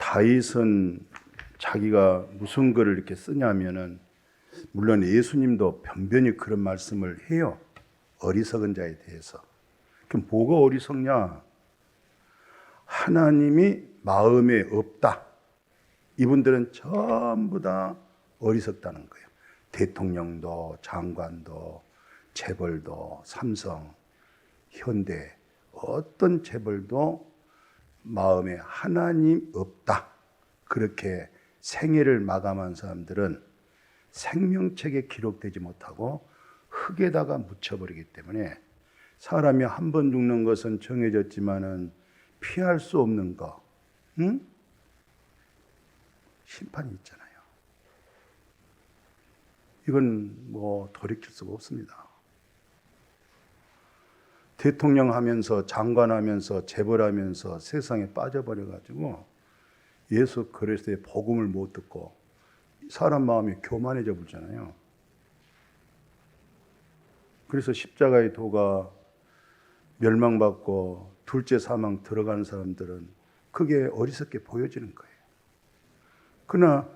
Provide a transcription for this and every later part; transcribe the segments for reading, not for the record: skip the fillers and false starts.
다윗은 자기가 무슨 글을 이렇게 쓰냐면은 물론 예수님도 변변히 그런 말씀을 해요. 어리석은 자에 대해서. 그럼 뭐가 어리석냐? 하나님이 마음에 없다. 이분들은 전부 다 어리석다는 거예요. 대통령도 장관도 재벌도 삼성, 현대 어떤 재벌도 마음에 하나님 없다. 그렇게 생애를 마감한 사람들은 생명책에 기록되지 못하고 흙에다가 묻혀버리기 때문에 사람이 한 번 죽는 것은 정해졌지만은 피할 수 없는 거, 심판이 있잖아요. 이건 뭐 돌이킬 수가 없습니다. 대통령 하면서 장관 하면서 재벌 하면서 세상에 빠져버려가지고 예수 그리스도의 복음을 못 듣고 사람 마음이 교만해져 버리잖아요. 그래서 십자가의 도가 멸망받고 둘째 사망 들어가는 사람들은 그게 어리석게 보여지는 거예요. 그러나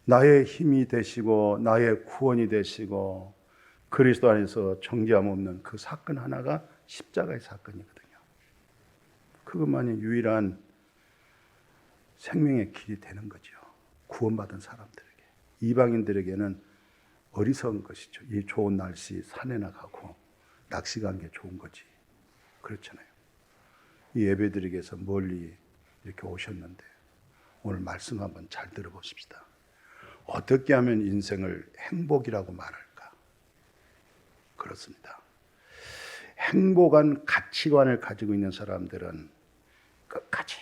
나의 힘이 되시고 나의 구원이 되시고 그리스도 안에서 정죄함 없는 그 사건 하나가 십자가의 사건이거든요. 그것만이 유일한 생명의 길이 되는 거죠. 구원받은 사람들에게. 이방인들에게는 어리석은 것이죠. 이 좋은 날씨 산에 나가고 낚시 간 게 좋은 거지. 그렇잖아요. 이 예배드리기에서 멀리 이렇게 오셨는데 오늘 말씀 한번 잘 들어보십시다. 어떻게 하면 인생을 행복이라고 말할까? 그렇습니다. 행복한 가치관을 가지고 있는 사람들은 끝까지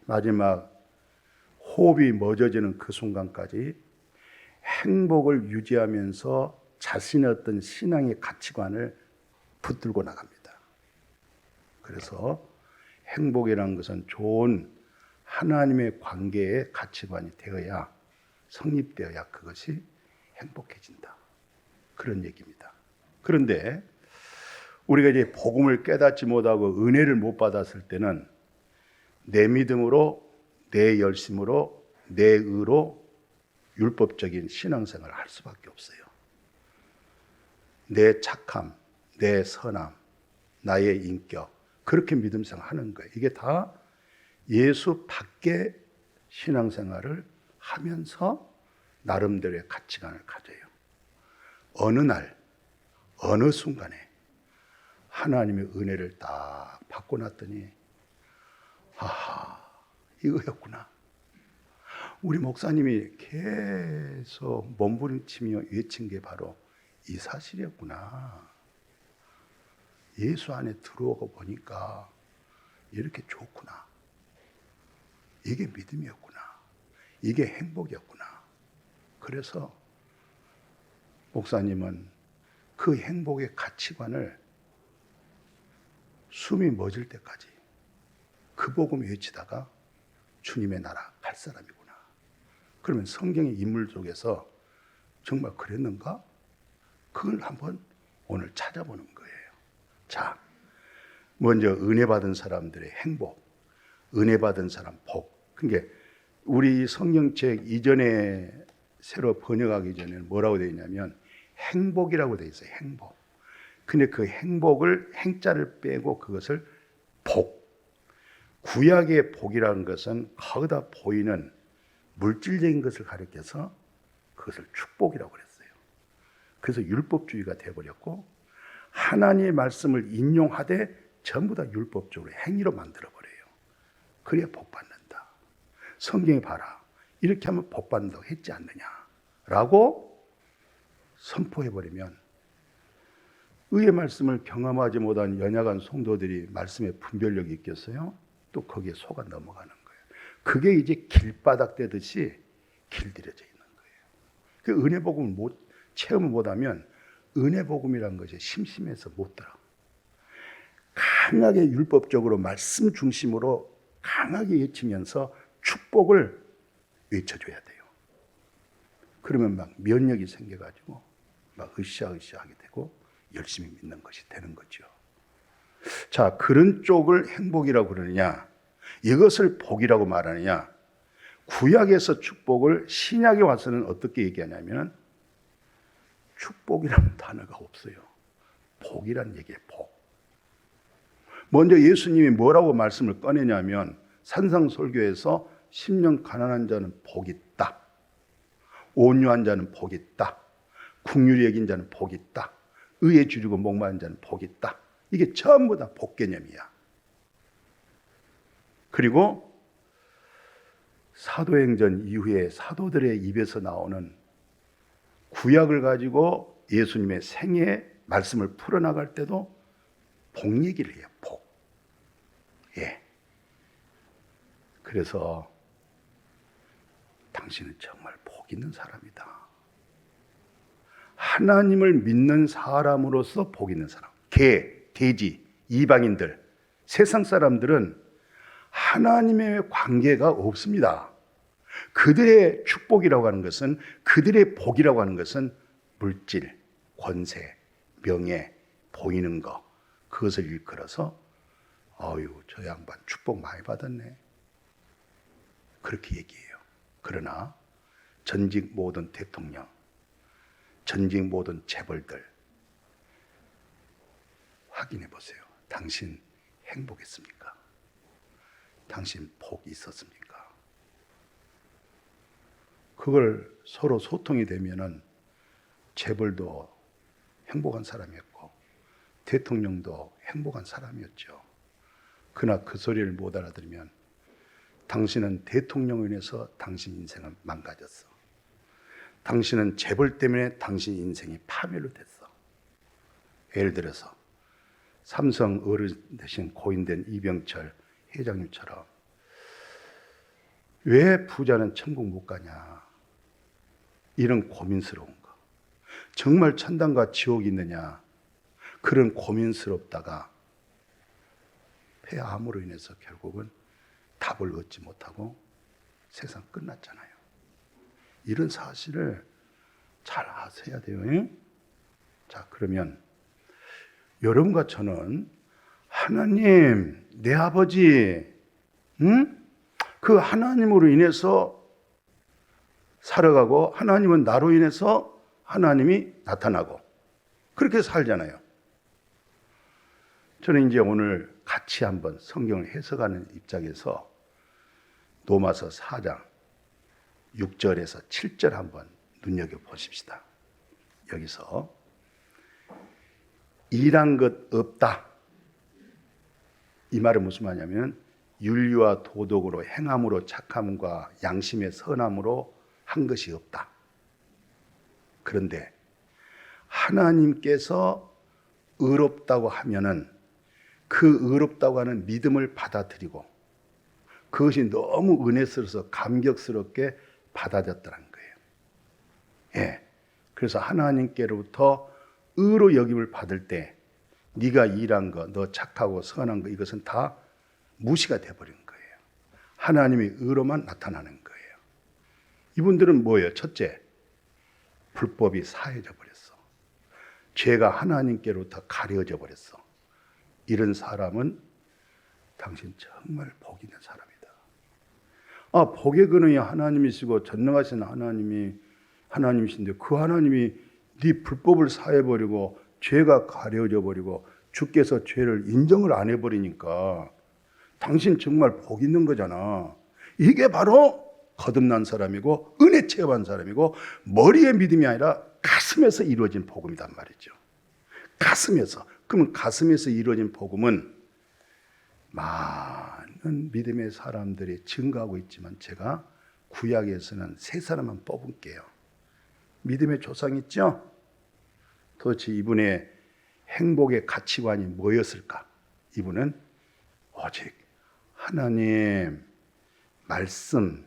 마지막 호흡이 멎어지는 그 순간까지 행복을 유지하면서 자신의 어떤 신앙의 가치관을 붙들고 나갑니다. 그래서 행복이라는 것은 좋은 하나님의 관계의 가치관이 되어야 성립되어야 그것이 행복해진다. 그런 얘기입니다. 그런데 우리가 이제 복음을 깨닫지 못하고 은혜를 못 받았을 때는 내 믿음으로, 내 열심으로, 내 의로 율법적인 신앙생활을 할 수밖에 없어요. 내 착함, 내 선함, 나의 인격, 그렇게 믿음생활 하는 거예요. 이게 다 예수 밖의 신앙생활을 하면서 나름대로의 가치관을 가져요. 어느 날, 어느 순간에 하나님의 은혜를 딱 받고 났더니 아하, 이거였구나. 우리 목사님이 계속 몸부림치며 외친 게 바로 이 사실이었구나. 예수 안에 들어오고 보니까 이렇게 좋구나. 이게 믿음이었구나. 이게 행복이었구나. 그래서 목사님은 그 행복의 가치관을 숨이 멎을 때까지 그 복음 외치다가 주님의 나라 갈 사람이구나. 그러면 성경의 인물 속에서 정말 그랬는가? 그걸 한번 오늘 찾아보는 거예요. 자, 먼저 은혜 받은 사람들의 행복, 은혜 받은 사람 복. 그러니까 우리 성경책 이전에 새로 번역하기 전에 뭐라고 되어 있냐면 행복이라고 되어 있어요. 행복. 근데 그 행복을 행자를 빼고 그것을 복. 구약의 복이라는 것은 거기다 보이는 물질적인 것을 가리켜서 그것을 축복이라고 그랬어요. 그래서 율법주의가 되어버렸고 하나님의 말씀을 인용하되 전부 다 율법적으로 행위로 만들어버려요. 그래야 복 받는다. 성경에 봐라. 이렇게 하면 복 받는다고 했지 않느냐라고 선포해버리면 의의 말씀을 경험하지 못한 연약한 성도들이 말씀에 분별력이 있겠어요? 또 거기에 속아 넘어가는 거예요. 그게 이제 길바닥 되듯이 길들여져 있는 거예요. 그 은혜 복음을 체험을 못하면 은혜 복음이라는 것이 심심해서 못 들어. 강하게 율법적으로 말씀 중심으로 강하게 외치면서 축복을 외쳐줘야 돼요. 그러면 막 면역이 생겨가지고 막 으쌰으쌰하게 되고 열심히 믿는 것이 되는 거죠. 자, 그런 쪽을 행복이라고 그러느냐, 이것을 복이라고 말하느냐. 구약에서 축복을 신약에 와서는 어떻게 얘기하냐면 축복이라는 단어가 없어요. 복이란 얘기예요. 복. 먼저 예수님이 뭐라고 말씀을 꺼내냐면 산상설교에서 10년 가난한 자는 복이 있다. 온유한 자는 복이 있다. 긍휼히 여긴 자는 복이 있다. 의에 주리고 목마른 자는 복이 있다. 이게 전부 다 복 개념이야. 그리고 사도행전 이후에 사도들의 입에서 나오는 구약을 가지고 예수님의 생애 말씀을 풀어나갈 때도 복 얘기를 해요. 복. 예. 그래서 당신은 정말 복 있는 사람이다. 하나님을 믿는 사람으로서 복 있는 사람. 개, 돼지, 이방인들, 세상 사람들은 하나님의 관계가 없습니다. 그들의 축복이라고 하는 것은, 그들의 복이라고 하는 것은 물질, 권세, 명예, 보이는 것, 그것을 일컬어서 어유 저 양반 축복 많이 받았네, 그렇게 얘기해요. 그러나 전직 모든 대통령, 전직 모든 재벌들 확인해 보세요. 당신 행복했습니까? 당신 복이 있었습니까? 그걸 서로 소통이 되면은 재벌도 행복한 사람이었고 대통령도 행복한 사람이었죠. 그러나 그 소리를 못 알아들으면 당신은 대통령으로 인해서 당신 인생은 망가졌어. 당신은 재벌 때문에 당신 인생이 파멸로 됐어. 예를 들어서 삼성 어른 대신 고인된 이병철 회장님처럼 왜 부자는 천국 못 가냐, 이런 고민스러운 거, 정말 천당과 지옥이 있느냐, 그런 고민스럽다가 폐암으로 인해서 결국은 답을 얻지 못하고 세상 끝났잖아요. 이런 사실을 잘 아셔야 돼요. 응? 자, 그러면 여러분과 저는 하나님, 내 아버지, 응? 그 하나님으로 인해서 살아가고 하나님은 나로 인해서 하나님이 나타나고 그렇게 살잖아요. 저는 이제 오늘 같이 한번 성경을 해석하는 입장에서 로마서 4장 6절에서 7절 한번 눈여겨보십시다. 여기서 일한 것 없다, 이 말은 무슨 말이냐면 윤리와 도덕으로 행함으로 착함과 양심의 선함으로 한 것이 없다. 그런데 하나님께서 의롭다고 하면은 그 의롭다고 하는 믿음을 받아들이고 그것이 너무 은혜스러워서 감격스럽게 받아졌다는 거예요. 예. 그래서 하나님께로부터 의로 여김을 받을 때 네가 일한 거, 너 착하고 선한 거, 이것은 다 무시가 돼버린 거예요. 하나님의 의로만 나타나는 거예요. 이분들은 뭐예요? 첫째, 불법이 사해져 버렸어. 죄가 하나님께로부터 가려져 버렸어. 이런 사람은 당신 정말 복 있는 사람이다. 아, 복의 근원이 하나님이시고 전능하신 하나님이 하나님이신데 그 하나님이 네 불법을 사해버리고 죄가 가려져 버리고 주께서 죄를 인정을 안 해버리니까 당신 정말 복 있는 거잖아. 이게 바로 거듭난 사람이고 은혜 체험한 사람이고 머리의 믿음이 아니라 가슴에서 이루어진 복음이란 말이죠. 가슴에서. 그러면 가슴에서 이루어진 복음은 많은 믿음의 사람들이 증가하고 있지만 제가 구약에서는 세 사람만 뽑을게요. 믿음의 조상 있죠? 도대체 이분의 행복의 가치관이 뭐였을까? 이분은 오직 하나님 말씀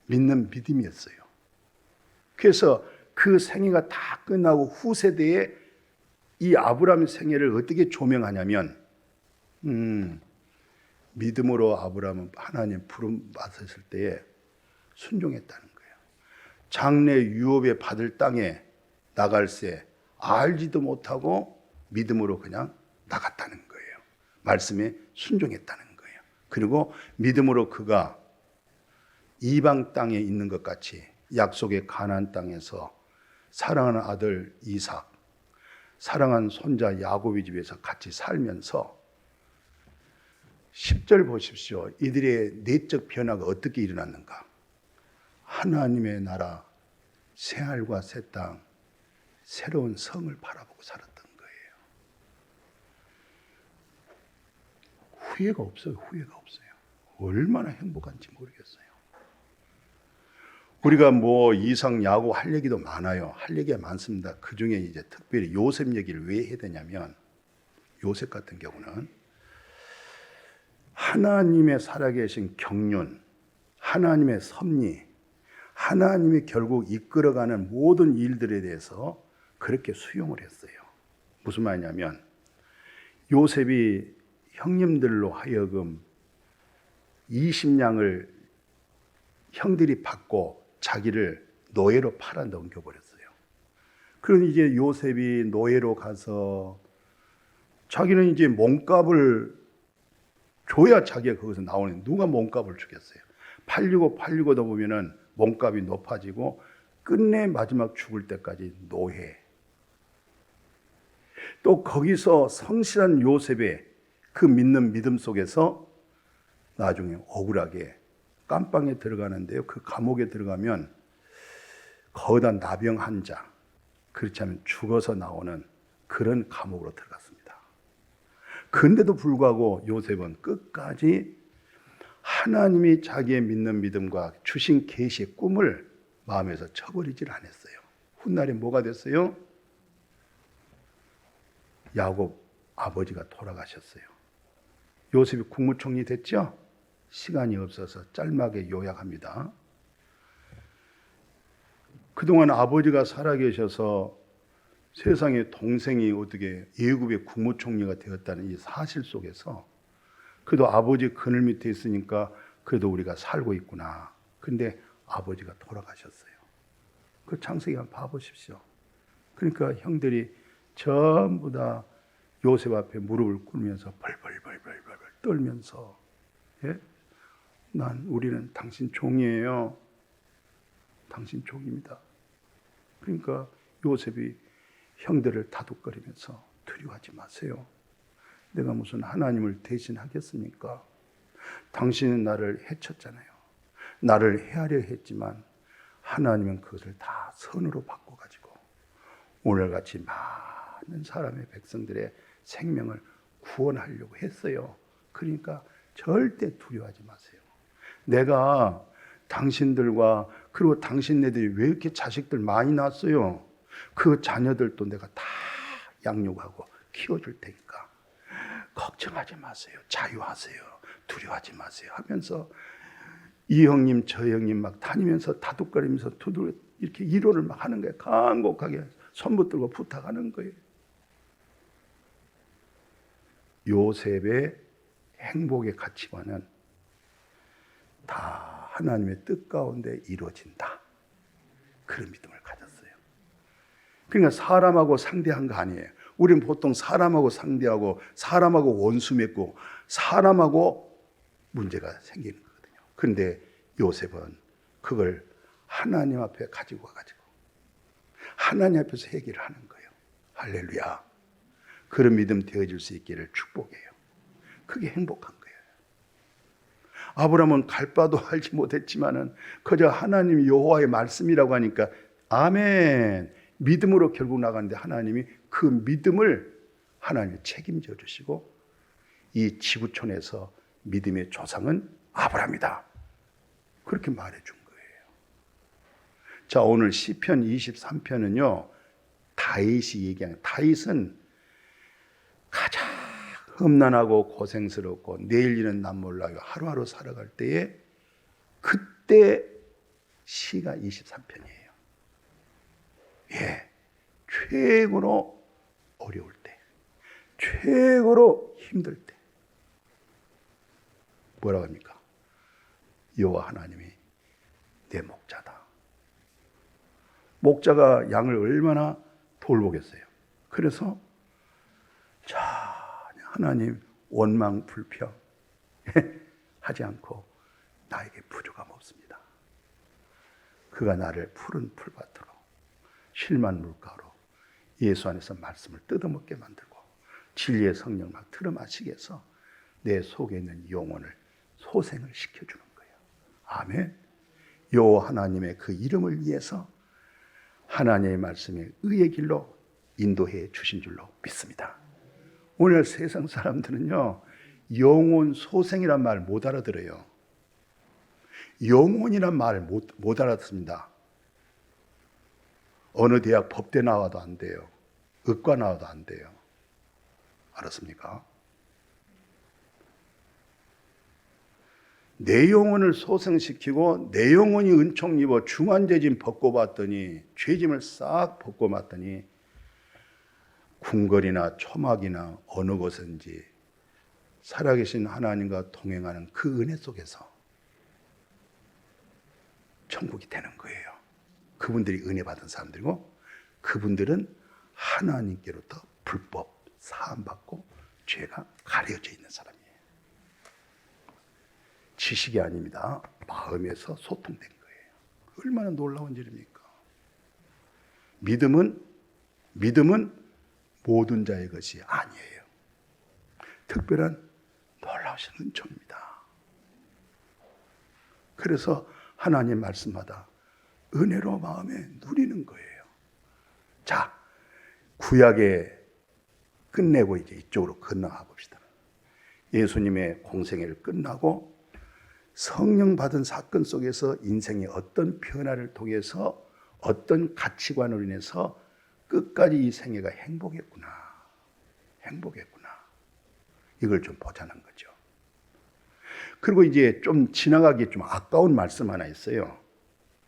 믿는 믿음이었어요. 그래서 그 생애가 다 끝나고 후세대에 이 아브라함의 생애를 어떻게 조명하냐면 믿음으로 아브라함은 하나님 부름 받았을 때에 순종했다는 거예요. 장래 유업에 받을 땅에 나갈새 알지도 못하고 믿음으로 그냥 나갔다는 거예요. 말씀에 순종했다는 거예요. 그리고 믿음으로 그가 이방 땅에 있는 것 같이 약속의 가나안 땅에서 사랑하는 아들 이삭, 사랑하는 손자 야곱의 집에서 같이 살면서 10절 보십시오. 이들의 내적 변화가 어떻게 일어났는가? 하나님의 나라, 새하늘과 새 땅, 새로운 성을 바라보고 살았던 거예요. 후회가 없어요. 후회가 없어요. 얼마나 행복한지 모르겠어요. 우리가 뭐 이삭, 야곱 할 얘기도 많아요. 할 얘기가 많습니다. 그 중에 이제 특별히 요셉 얘기를 왜 해야 되냐면, 요셉 같은 경우는 하나님의 살아계신 경륜, 하나님의 섭리, 하나님이 결국 이끌어가는 모든 일들에 대해서 그렇게 수용을 했어요. 무슨 말이냐면, 요셉이 형님들로 하여금 20냥을 형들이 받고 자기를 노예로 팔아 넘겨버렸어요. 그러니 이제 요셉이 노예로 가서 자기는 이제 몸값을 줘야 자기가 거기서 나오는, 누가 몸값을 주겠어요? 팔리고도 보면은 몸값이 높아지고 끝내 마지막 죽을 때까지 노예. 또 거기서 성실한 요셉의 그 믿는 믿음 속에서 나중에 억울하게 깜빵에 들어가는데요. 그 감옥에 들어가면 거기다 나병 환자, 그렇지 않으면 죽어서 나오는 그런 감옥으로 들어갔습니다. 그런데도 불구하고 요셉은 끝까지 하나님이 자기의 믿는 믿음과 주신 계시의 꿈을 마음에서 쳐버리질 않았어요. 훗날에 뭐가 됐어요? 야곱 아버지가 돌아가셨어요. 요셉이 국무총리 됐죠? 시간이 없어서 짤막하게 요약합니다. 그동안 아버지가 살아계셔서 세상에 동생이 어떻게 애굽의 국무총리가 되었다는 이 사실 속에서 그래도 아버지 그늘 밑에 있으니까 그래도 우리가 살고 있구나. 근데 아버지가 돌아가셨어요. 그 창세기 한번 봐보십시오. 그러니까 형들이 전부 다 요셉 앞에 무릎을 꿇으면서 벌벌벌벌벌 떨면서, 예? 우리는 당신 종이에요. 당신 종입니다. 그러니까 요셉이 형들을 다독거리면서 두려워하지 마세요. 내가 무슨 하나님을 대신하겠습니까? 당신은 나를 해쳤잖아요. 나를 해하려 했지만 하나님은 그것을 다 선으로 바꿔가지고 오늘같이 많은 사람의 백성들의 생명을 구원하려고 했어요. 그러니까 절대 두려워하지 마세요. 내가 당신들과 그리고 당신네들이 왜 이렇게 자식들 많이 낳았어요? 그 자녀들도 내가 다 양육하고 키워줄 테니까 걱정하지 마세요. 자유하세요. 두려워하지 마세요. 하면서 이 형님 저 형님 막 다니면서 다독거리면서 이렇게 위로를 막 하는 거예요. 간곡하게 손 붙들고 부탁하는 거예요. 요셉의 행복의 가치관은 다 하나님의 뜻 가운데 이루어진다. 그런 믿음을 가졌어요. 그러니까 사람하고 상대한 거 아니에요. 우리는 보통 사람하고 상대하고 사람하고 원수 맺고 사람하고 문제가 생기는 거거든요. 그런데 요셉은 그걸 하나님 앞에 가지고 와가지고 하나님 앞에서 해결을 하는 거예요. 할렐루야. 그런 믿음 되어질 수 있기를 축복해요. 그게 행복한 거예요. 아브라함은 갈 바도 알지 못했지만은 그저 하나님 여호와의 말씀이라고 하니까 아멘. 믿음으로 결국 나가는데 하나님이 그 믿음을 하나님이 책임져 주시고 이 지구촌에서 믿음의 조상은 아브라함이다. 그렇게 말해 준 거예요. 자, 오늘 시편 23편은요. 다윗이 얘기하는, 다윗은 가장 험난하고 고생스럽고 내일 일은 난 몰라요. 하루하루 살아갈 때에 그때 시가 23편이에요. 예, 최고로 어려울 때, 최고로 힘들 때 뭐라고 합니까? 여호와 하나님이 내 목자다. 목자가 양을 얼마나 돌보겠어요. 그래서 자, 하나님 원망 불평 하지 않고 나에게 부족함 없습니다. 그가 나를 푸른 풀밭으로 쉴만 물가로 예수 안에서 말씀을 뜯어먹게 만들고 진리의 성령을 막 틀어마시게 해서 내 속에 있는 영혼을 소생을 시켜주는 거예요. 아멘. 요 하나님의 그 이름을 위해서 하나님의 말씀에 의의 길로 인도해 주신 줄로 믿습니다. 오늘 세상 사람들은요, 영혼 소생이란 말 못 알아들어요. 영혼이란 말 못 알아듣습니다. 어느 대학 법대 나와도 안 돼요. 의과 나와도 안 돼요. 알았습니까? 내 영혼을 소생시키고 내 영혼이 은총 입어 중환죄짐 벗고 봤더니 죄짐을 싹 벗고 봤더니 궁궐이나 초막이나 어느 곳인지 살아계신 하나님과 동행하는 그 은혜 속에서 천국이 되는 거예요. 그분들이 은혜 받은 사람들이고 그분들은 하나님께로부터 불법 사함받고 죄가 가려져 있는 사람이에요. 지식이 아닙니다. 마음에서 소통된 거예요. 얼마나 놀라운 일입니까? 믿음은 모든 자의 것이 아니에요. 특별한 놀라우신 은총입니다. 그래서 하나님 말씀마다 은혜로 마음에 누리는 거예요. 자, 구약에 끝내고 이제 이쪽으로 건너가 봅시다. 예수님의 공생애를 끝나고 성령 받은 사건 속에서 인생의 어떤 변화를 통해서 어떤 가치관으로 인해서 끝까지 이 생애가 행복했구나. 이걸 좀 보자는 거죠. 그리고 이제 좀 지나가기 좀 아까운 말씀 하나 있어요.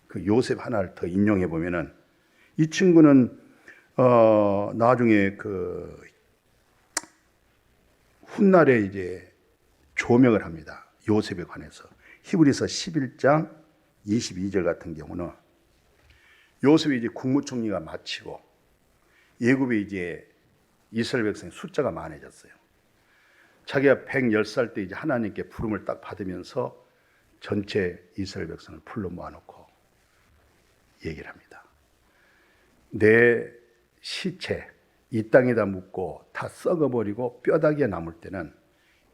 그 요셉 하나를 더 인용해 보면은 이 친구는 나중에 그 훗날에 이제 조명을 합니다. 요셉에 관해서. 히브리서 11장 22절 같은 경우는 요셉이 이제 국무총리가 마치고 예굽에 이제 이스라엘 백성의 숫자가 많아졌어요. 자기가 110살 때 이제 하나님께 부름을 딱 받으면서 전체 이스라엘 백성을 불러 모아놓고 얘기를 합니다. 내 시체 이 땅에다 묻고 다 썩어버리고 뼈다귀가 남을 때는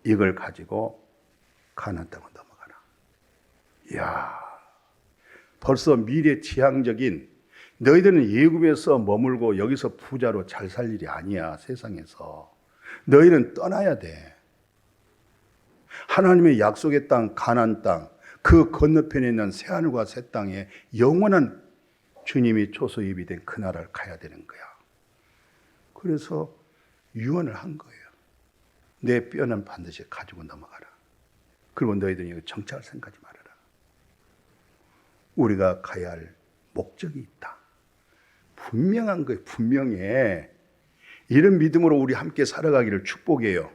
이걸 가지고 가나안 땅으로 넘어가라. 이야, 벌써 미래지향적인 너희들은 예굽에서 머물고 여기서 부자로 잘 살 일이 아니야. 세상에서 너희는 떠나야 돼. 하나님의 약속의 땅 가나안 땅, 그 건너편에 있는 새하늘과 새 땅에 영원한 주님이 초소 예비된 그 나라를 가야 되는 거야. 그래서 유언을 한 거예요. 내 뼈는 반드시 가지고 넘어가라. 그리고 너희들은 여기 정착할 생각하지 말아라. 우리가 가야 할 목적이 있다. 분명한 거예요. 분명해. 이런 믿음으로 우리 함께 살아가기를 축복해요.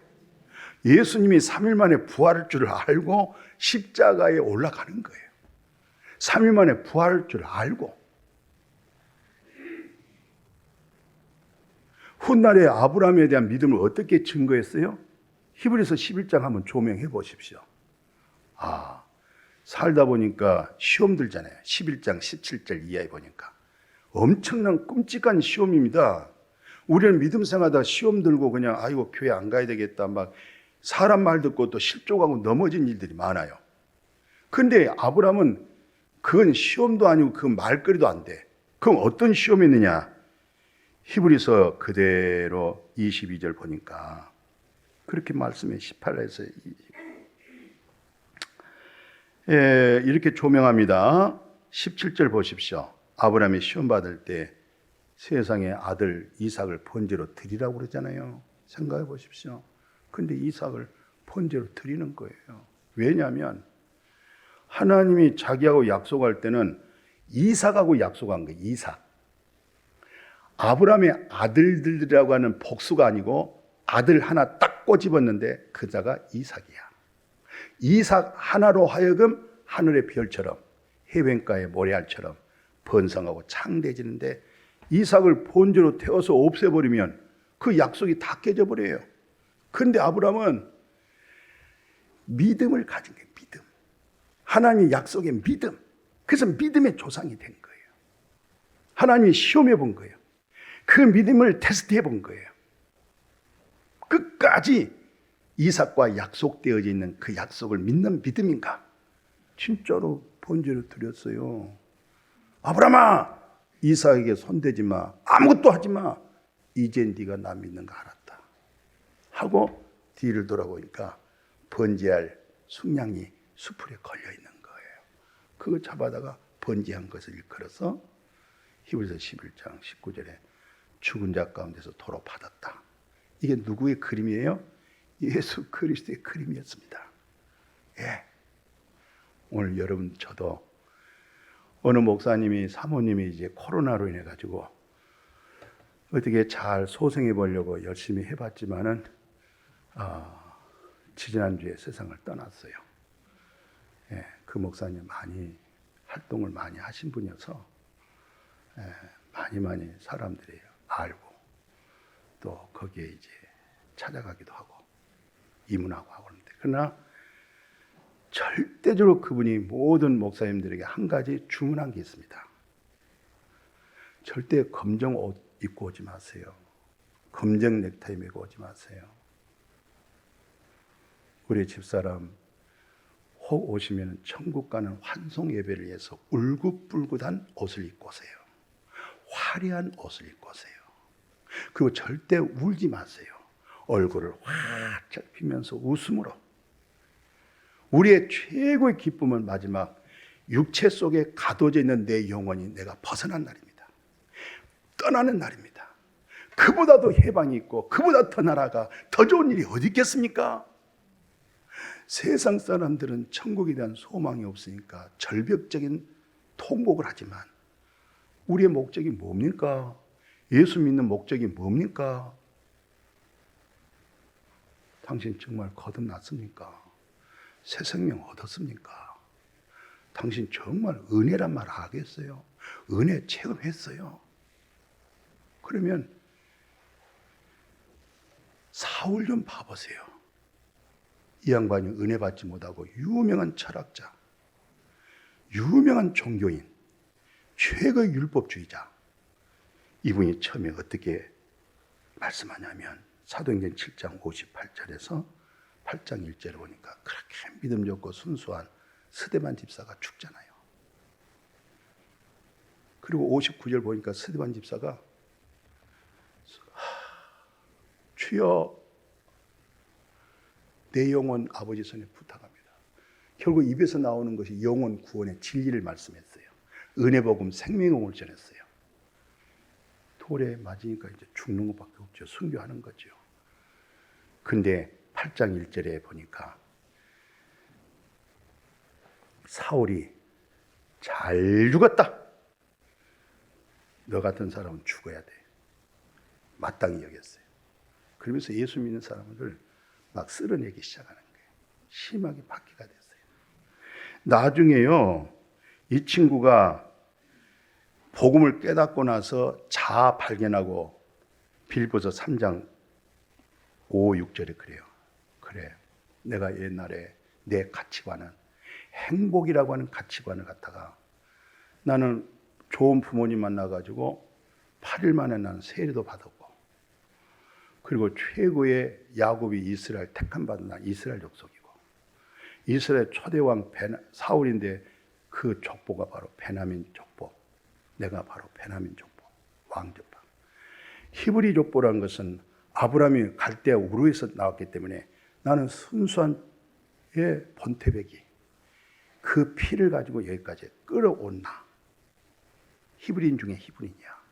예수님이 3일 만에 부활할 줄 알고 십자가에 올라가는 거예요. 3일 만에 부활할 줄 알고. 훗날에 아브라함에 대한 믿음을 어떻게 증거했어요? 히브리서 11장 한번 조명해 보십시오. 살다 보니까 시험 들잖아요. 11장 17절 이하에 보니까 엄청난 끔찍한 시험입니다. 우리는 믿음 생활하다 시험 들고 그냥 아이고 교회 안 가야 되겠다 막 사람 말 듣고 또 실족하고 넘어진 일들이 많아요. 근데 아브라함은 그건 시험도 아니고 그 말거리도 안 돼. 그럼 어떤 시험이었느냐? 히브리서 그대로 22절 보니까 그렇게 말씀해 18절에서 이렇게 조명합니다. 17절 보십시오. 아브라함이 시험 받을 때 세상의 아들 이삭을 번제로 드리라고 그러잖아요. 생각해 보십시오. 근데 이삭을 번제로 드리는 거예요. 왜냐하면 하나님이 자기하고 약속할 때는 이삭하고 약속한 거예요. 이삭. 아브라함의 아들들이라고 하는 복수가 아니고 아들 하나 딱 꼬집었는데 그 자가 이삭이야. 이삭 하나로 하여금 하늘의 별처럼 해변가의 모래알처럼 번성하고 창대해지는데 이삭을 번제로 태워서 없애버리면 그 약속이 다 깨져버려요. 그런데 아브라함은 믿음을 가진 거예요. 믿음. 하나님의 약속의 믿음. 그래서 믿음의 조상이 된 거예요. 하나님이 시험해 본 거예요. 그 믿음을 테스트해 본 거예요. 끝까지 이삭과 약속되어져 있는 그 약속을 믿는 믿음인가? 진짜로 번제를 드렸어요. 아브라함아, 이삭에게 손대지 마. 아무것도 하지 마. 이제 네가 나 믿는 거 알았다. 하고 뒤를 돌아보니까 번제할 순양이 수풀에 걸려 있는 거예요. 그거 잡아다가 번제한 것을 일컬어서 히브리서 11장 19절에 죽은 자 가운데서 도로 받았다. 이게 누구의 그림이에요? 예수 그리스도의 그림이었습니다. 예. 오늘 여러분, 저도 어느 목사님이, 사모님이 이제 코로나로 인해 가지고 어떻게 잘 소생해 보려고 열심히 해봤지만은 지지난주에 세상을 떠났어요. 예, 그 목사님 많이 활동을 많이 하신 분이어서 많이 사람들이 알고 또 거기에 이제 찾아가기도 하고 이문하고 하고 그러는데, 그러나 절대적으로 그분이 모든 목사님들에게 한 가지 주문한 게 있습니다. 절대 검정 옷 입고 오지 마세요. 검정 넥타이 메고 오지 마세요. 우리 집사람 혹 오시면 천국 가는 환송 예배를 위해서 울긋불긋한 옷을 입고 오세요. 화려한 옷을 입고 오세요. 그리고 절대 울지 마세요. 얼굴을 활짝 피면서 웃음으로. 우리의 최고의 기쁨은 마지막 육체 속에 가둬져 있는 내 영혼이 내가 벗어난 날입니다. 떠나는 날입니다. 그보다도 해방이 있고 그보다 더 나라가 더 좋은 일이 어디 있겠습니까? 세상 사람들은 천국에 대한 소망이 없으니까 절벽적인 통곡을 하지만 우리의 목적이 뭡니까? 예수 믿는 목적이 뭡니까? 당신 정말 거듭났습니까? 새 생명 얻었습니까? 당신 정말 은혜란 말 하겠어요? 은혜 체험했어요? 그러면 사울 좀 봐보세요. 이 양반이 은혜 받지 못하고 유명한 철학자, 유명한 종교인, 최고의 율법주의자, 이분이 처음에 어떻게 말씀하냐면 사도행전 7장 58절에서 8장 1절에 보니까 그렇게 믿음 좋고 순수한 스데반 집사가 죽잖아요. 그리고 59절 보니까 스데반 집사가 주여 내 영혼 아버지 손에 부탁합니다. 결국 입에서 나오는 것이 영혼 구원의 진리를 말씀했어요. 은혜복음 생명을 전했어요. 돌에 맞으니까 이제 죽는 것밖에 없죠. 순교하는 거죠. 근데 8장 1절에 보니까 사울이 잘 죽었다. 너 같은 사람은 죽어야 돼. 마땅히 여겼어요. 그러면서 예수 믿는 사람들 막 쓸어내기 시작하는 거예요. 심하게 박해가 됐어요. 나중에요, 이 친구가 복음을 깨닫고 나서 자아 발견하고 빌보서 3장 5, 6절에 그래요. 그래, 내가 옛날에 내 가치관은 행복이라고 하는 가치관을 갖다가 나는 좋은 부모님 만나가지고 8일 만에 나는 세례도 받았고, 그리고 최고의 야곱이 이스라엘 택함 받은 나 이스라엘 족속이고, 이스라엘 초대왕 사울인데 그 족보가 바로 베냐민 족보. 내가 바로 베냐민 족보, 왕족파. 히브리 족보라는 것은 아브라함이 갈대아 우르에서 나왔기 때문에 나는 순수한 본태백이 그 피를 가지고 여기까지 끌어온나. 히브리인 중에 히브리인이야.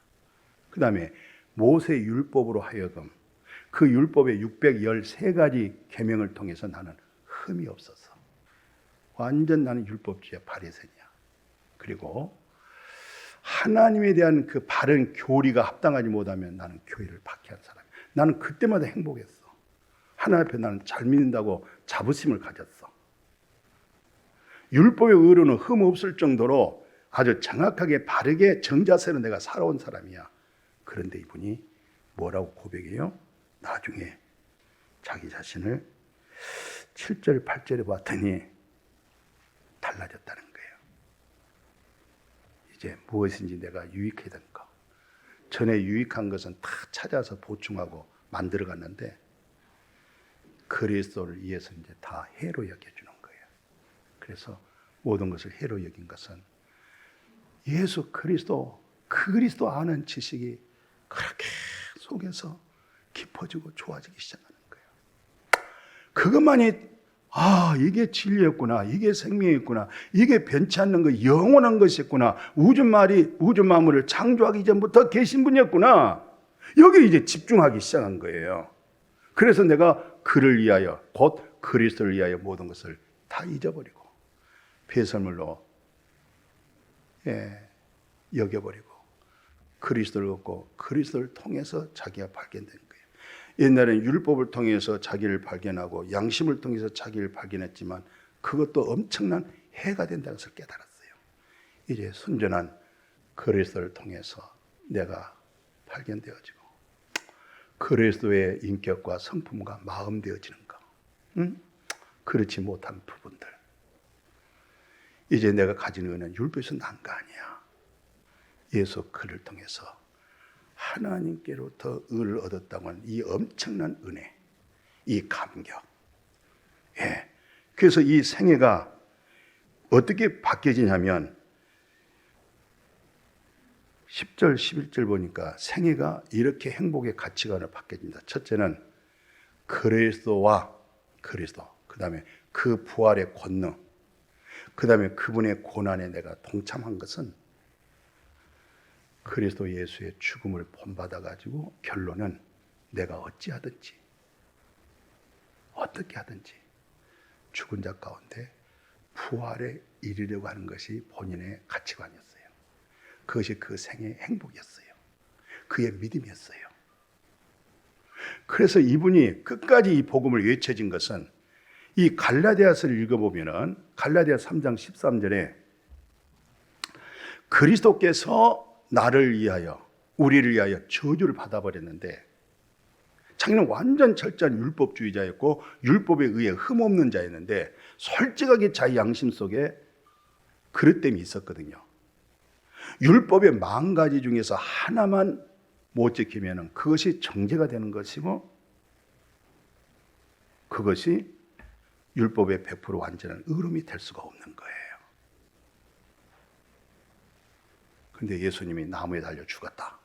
그 다음에 모세 율법으로 하여금 그 율법의 613가지 계명을 통해서 나는 흠이 없어서 완전 나는 율법주의 바리새인이야. 그리고 하나님에 대한 그 바른 교리가 합당하지 못하면 나는 교회를 박해한 사람이야. 나는 그때마다 행복했어. 하나님 앞에 나는 잘 믿는다고 자부심을 가졌어. 율법의 의로는 흠 없을 정도로 아주 정확하게 바르게 정자세로 내가 살아온 사람이야. 그런데 이분이 뭐라고 고백해요? 나중에 자기 자신을 7절 8절에 봤더니 달라졌다는 거예요. 이제 무엇인지 내가 유익해야 되는 거. 전에 유익한 것은 다 찾아서 보충하고 만들어 갔는데 그리스도를 위해서 이제 다 해로 여겨주는 거예요. 그래서 모든 것을 해로 여긴 것은 예수 그리스도 아는 지식이 그렇게 속에서 깊어지고 좋아지기 시작하는 거예요. 그것만이 이게 진리였구나, 이게 생명이었구나, 이게 변치 않는 거, 영원한 것이었구나, 우주 만물을 창조하기 전부터 계신 분이었구나. 여기 이제 집중하기 시작한 거예요. 그래서 내가 그를 위하여, 곧 그리스도를 위하여 모든 것을 다 잊어버리고 배설물로 여겨버리고 그리스도를 얻고 그리스도를 통해서 자기가 발견된 거예요. 옛날에는 율법을 통해서 자기를 발견하고 양심을 통해서 자기를 발견했지만 그것도 엄청난 해가 된다는 것을 깨달았어요. 이제 순전한 그리스도를 통해서 내가 발견되어지고 그리스도의 인격과 성품과 마음 되어지는 거, 그렇지 못한 부분들, 이제 내가 가진 은혜는 율법에서 난 거 아니야. 예수 그를 통해서 하나님께로부터 의를 얻었다고 하는 이 엄청난 은혜, 이 감격. 그래서 이 생애가 어떻게 바뀌어지냐면 10절, 11절 보니까 생애가 이렇게 행복의 가치관으로 바뀌어진다. 첫째는 그리스도와 그리스도, 그 다음에 그 부활의 권능, 그 다음에 그분의 고난에 내가 동참한 것은 그리스도 예수의 죽음을 본받아가지고 결론은 내가 어찌하든지 어떻게 하든지 죽은 자 가운데 부활에 이르려고 하는 것이 본인의 가치관이었어요. 그것이 그 생의 행복이었어요. 그의 믿음이었어요. 그래서 이분이 끝까지 이 복음을 외쳐진 것은 이 갈라디아서를 읽어보면은 갈라디아 3장 13절에 그리스도께서 나를 위하여 우리를 위하여 저주를 받아버렸는데 자기는 완전 철저한 율법주의자였고 율법에 의해 흠없는 자였는데 솔직하게 자기 양심 속에 그릇됨이 있었거든요. 율법의 10가지 중에서 하나만 못 지키면 그것이 정죄가 되는 것이고 그것이 율법의 100% 완전한 의로움이 될 수가 없는 거예요. 근데 예수님이 나무에 달려 죽었다.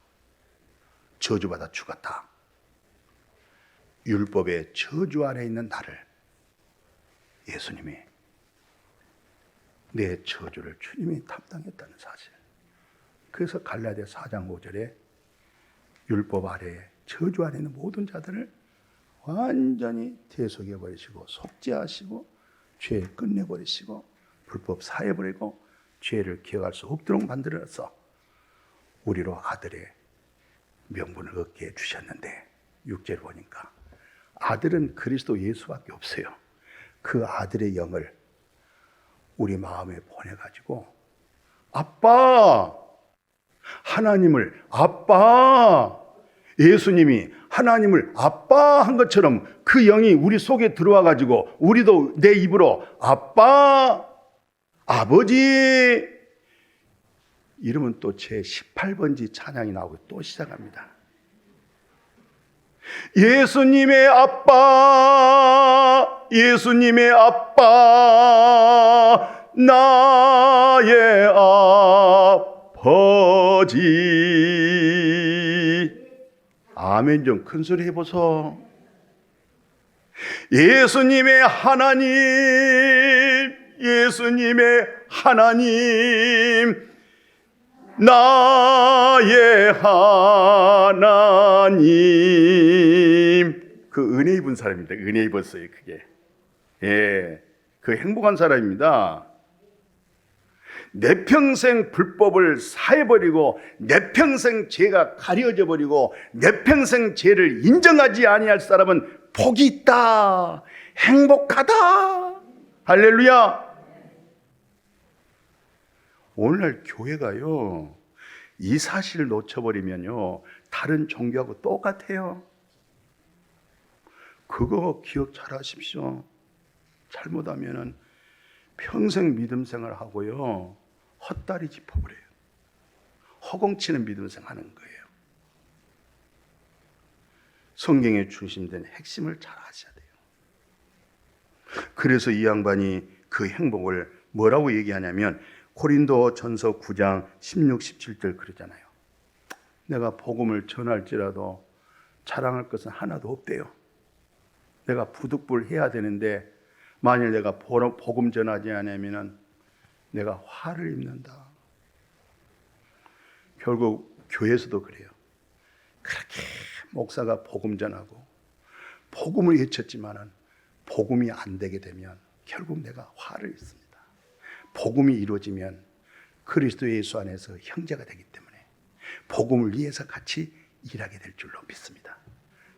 저주받아 죽었다. 율법의 저주 안에 있는 나를 예수님이 내 저주를 주님이 담당했다는 사실. 그래서 갈라디아 4장 5절에 율법 아래 저주 안에 있는 모든 자들을 완전히 대속해 버리시고 속죄하시고 죄 끝내버리시고 불법 사해버리고 죄를 기억할 수 없도록 만들어서 우리로 아들의 명분을 얻게 해주셨는데 6절 보니까 아들은 그리스도 예수밖에 없어요. 그 아들의 영을 우리 마음에 보내가지고 아빠, 하나님을 아빠, 예수님이 하나님을 아빠 한 것처럼 그 영이 우리 속에 들어와가지고 우리도 내 입으로 아빠, 아버지 이러면 또 제 18번지 찬양이 나오고 또 시작합니다. 예수님의 아빠, 예수님의 아빠, 나의 아버지. 아멘 좀 큰 소리 해보소. 예수님의 하나님, 예수님의 하나님, 나의 하나님. 그 은혜 입은 사람입니다. 은혜 입었어요. 그게 그 행복한 사람입니다. 내 평생 불법을 사해버리고 내 평생 죄가 가려져 버리고 내 평생 죄를 인정하지 아니할 사람은 복이 있다, 행복하다. 할렐루야. 오늘날 교회가요 이 사실을 놓쳐버리면요 다른 종교하고 똑같아요. 그거 기억 잘 하십시오. 잘못하면은 평생 믿음 생활하고요 헛다리 짚어버려요. 허공치는 믿음 생활하는 거예요. 성경에 중심된 핵심을 잘 아셔야 돼요. 그래서 이 양반이 그 행복을 뭐라고 얘기하냐면 고린도 전서 9장 16, 17절 그러잖아요. 내가 복음을 전할지라도 자랑할 것은 하나도 없대요. 내가 부득불 해야 되는데 만일 내가 복음 전하지 않으면 내가 화를 입는다. 결국 교회에서도 그래요. 그렇게 목사가 복음 전하고 복음을 외쳤지만은 복음이 안 되게 되면 결국 내가 화를 입습니다. 복음이 이루어지면 그리스도 예수 안에서 형제가 되기 때문에 복음을 위해서 같이 일하게 될 줄로 믿습니다.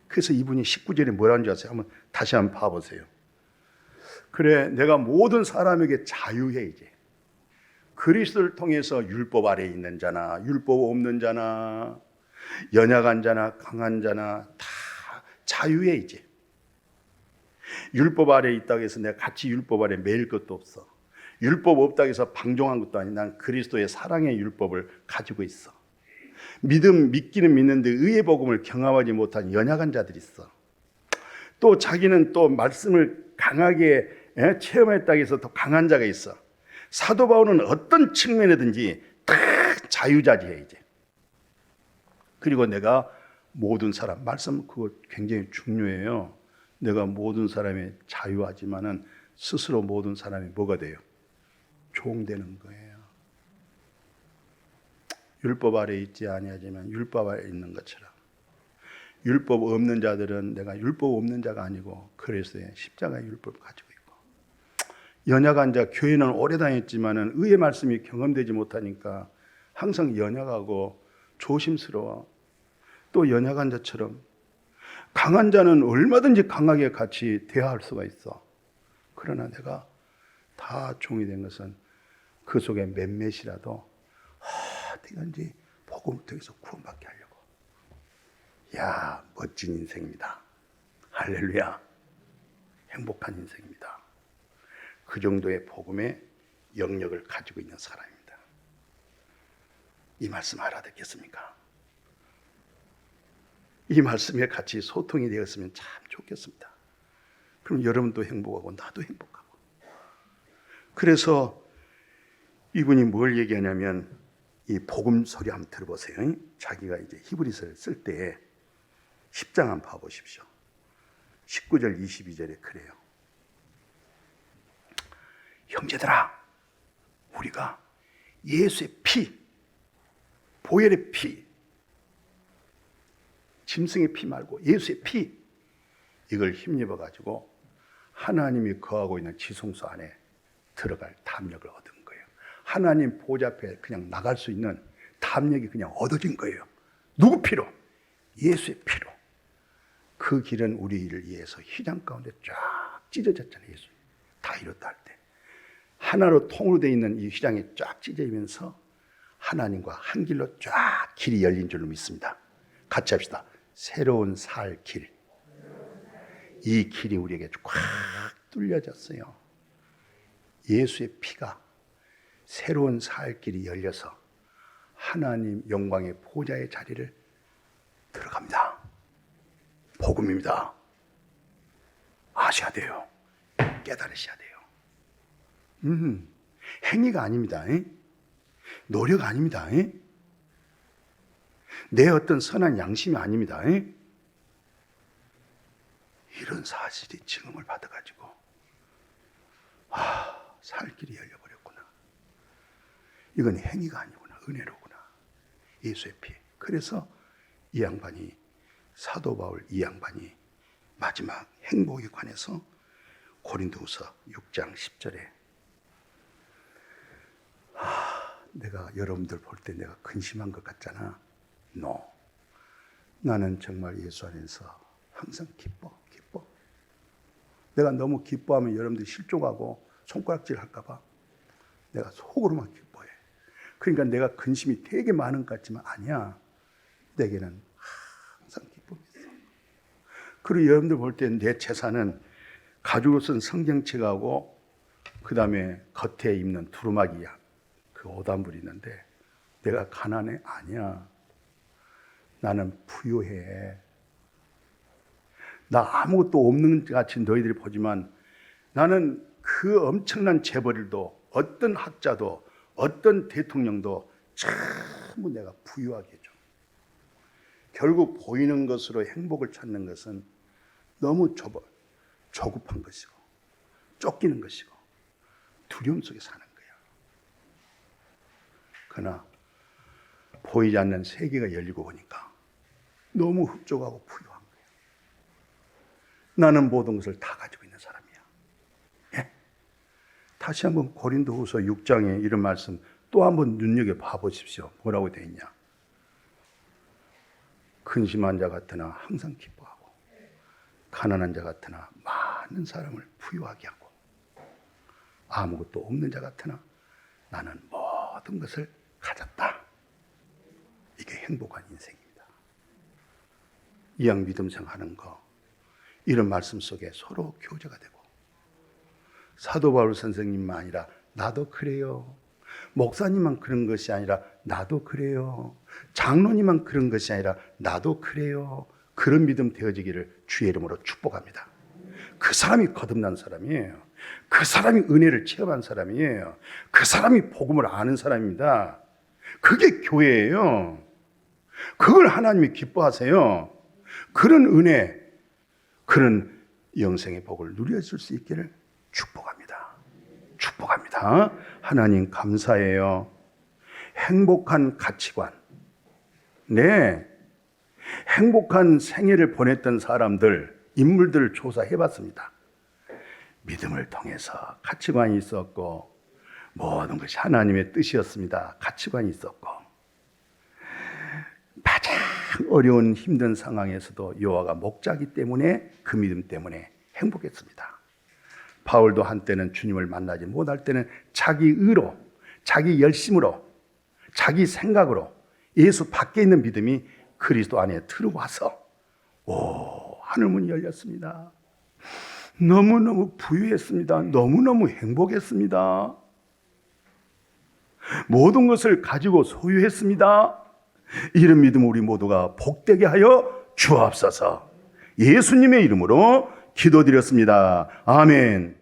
그래서 이분이 19절에 뭐라는 줄 아세요? 한번 다시 한번 봐보세요. 그래, 내가 모든 사람에게 자유해 이제. 그리스도를 통해서 율법 아래에 있는 자나 율법 없는 자나 연약한 자나 강한 자나 다 자유해 이제. 율법 아래에 있다고 해서 내가 같이 율법 아래에 매일 것도 없어. 율법 없다고 해서 방종한 것도 아니. 난 그리스도의 사랑의 율법을 가지고 있어. 믿기는 믿는데 의의 복음을 경험하지 못한 연약한 자들이 있어. 또 자기는 또 말씀을 강하게 체험했다고 해서 더 강한 자가 있어. 사도 바울은 어떤 측면이든지 다 자유자재해 이제. 그리고 내가 모든 사람, 말씀 그거 굉장히 중요해요. 내가 모든 사람이 자유하지만은 스스로 모든 사람이 뭐가 돼요? 종되는 거예요. 율법 아래 있지 아니하지만 율법 아래 있는 것처럼 율법 없는 자들은 내가 율법 없는 자가 아니고 그리스도의 십자가의 율법을 가지고 있고 연약한 자, 교회는 오래 다녔지만은 의의 말씀이 경험되지 못하니까 항상 연약하고 조심스러워. 또 연약한 자처럼 강한 자는 얼마든지 강하게 같이 대화할 수가 있어. 그러나 내가 다 종이 된 것은 그 속에 몇몇이라도 어디든지 복음을 통해서 구원받게 하려고. 야, 멋진 인생입니다. 할렐루야. 행복한 인생입니다. 그 정도의 복음의 영역을 가지고 있는 사람입니다. 이 말씀 알아듣겠습니까? 이 말씀에 같이 소통이 되었으면 참 좋겠습니다. 그럼 여러분도 행복하고 나도 행복하고. 그래서 이분이 뭘 얘기하냐면 이 복음 소리 한번 들어보세요. 자기가 이제 히브리서를 쓸 때 10장 한번 봐보십시오. 19절 22절에 그래요. 형제들아, 우리가 예수의 피, 보혈의 피, 짐승의 피 말고 예수의 피, 이걸 힘입어 가지고 하나님이 거하고 있는 지성소 안에 들어갈 담력을 얻은 거예요. 하나님 보좌 앞에 그냥 나갈 수 있는 담력이 그냥 얻어진 거예요. 누구 피로? 예수의 피로. 그 길은 우리를 위해서 휘장 가운데 쫙 찢어졌잖아요. 예수 다 이뤘다 할 때 하나로 통으로 되어 있는 이 휘장이 쫙 찢어지면서 하나님과 한 길로 쫙 길이 열린 줄로 믿습니다. 같이 합시다. 새로운 살 길. 이 길이 우리에게 꽉 뚫려졌어요. 예수의 피가 새로운 살 길이 열려서 하나님 영광의 보좌의 자리를 들어갑니다. 복음입니다. 아셔야 돼요. 깨달으셔야 돼요. 행위가 아닙니다. 노력 아닙니다. 내 어떤 선한 양심이 아닙니다. 이런 사실이 증언을 받아가지고 살 길이 열려버렸구나. 이건 행위가 아니구나. 은혜로구나. 예수의 피. 그래서 이 양반이 사도 바울 이 양반이 마지막 행복에 관해서 고린도후서 6장 10절에 내가 여러분들 볼 때 내가 근심한 것 같잖아. No. 나는 정말 예수 안에서 항상 기뻐. 내가 너무 기뻐하면 여러분들이 실족하고 손가락질 할까 봐 내가 속으로만 기뻐해. 그러니까 내가 근심이 되게 많은 것 같지만 아니야. 내게는 항상 기쁨이 있어. 그리고 여러분들 볼 때 내 재산은 가죽으로 쓴 성경책하고 그 다음에 겉에 입는 두루마기야. 그 오단불이 있는데 내가 가난해? 아니야. 나는 부유해. 나 아무것도 없는 것 같이 너희들이 보지만 나는 그 엄청난 재벌도 어떤 학자도 어떤 대통령도 전부 내가 부유하게 해줘. 결국 보이는 것으로 행복을 찾는 것은 너무 조급한 것이고 쫓기는 것이고 두려움 속에 사는 거야. 그러나 보이지 않는 세계가 열리고 보니까 너무 흡족하고 부유한 거야. 나는 모든 것을 다 가지고 있는 사람이야. 예? 다시 한번 고린도후서 6장에 이런 말씀 또 한번 눈여겨봐 보십시오. 뭐라고 되어 있냐? 근심한 자 같으나 항상 기뻐하고 가난한 자 같으나 많은 사람을 부유하게 하고 아무것도 없는 자 같으나 나는 모든 것을 가졌다. 이게 행복한 인생입니다. 이왕 믿음 생활하는 거 이런 말씀 속에 서로 교제가 되고 사도 바울 선생님만 아니라 나도 그래요. 목사님만 그런 것이 아니라 나도 그래요. 장로님만 그런 것이 아니라 나도 그래요. 그런 믿음 되어지기를 주의 이름으로 축복합니다. 그 사람이 거듭난 사람이에요. 그 사람이 은혜를 체험한 사람이에요. 그 사람이 복음을 아는 사람입니다. 그게 교회예요. 그걸 하나님이 기뻐하세요. 그런 은혜, 그런 영생의 복을 누려줄 수 있기를 축복합니다. 축복합니다. 하나님 감사해요. 행복한 가치관. 네. 행복한 생애를 보냈던 사람들, 인물들을 조사해봤습니다. 믿음을 통해서 가치관이 있었고 모든 것이 하나님의 뜻이었습니다. 가치관이 있었고 가장 어려운 힘든 상황에서도 여호와가 목자기 때문에 그 믿음 때문에 행복했습니다. 바울도 한때는 주님을 만나지 못할 때는 자기 의로, 자기 열심으로, 자기 생각으로 예수 밖에 있는 믿음이 그리스도 안에 들어와서 하늘문이 열렸습니다. 너무너무 부유했습니다. 너무너무 행복했습니다. 모든 것을 가지고 소유했습니다. 이런 믿음 우리 모두가 복되게 하여 주옵소서. 예수님의 이름으로 기도드렸습니다. 아멘.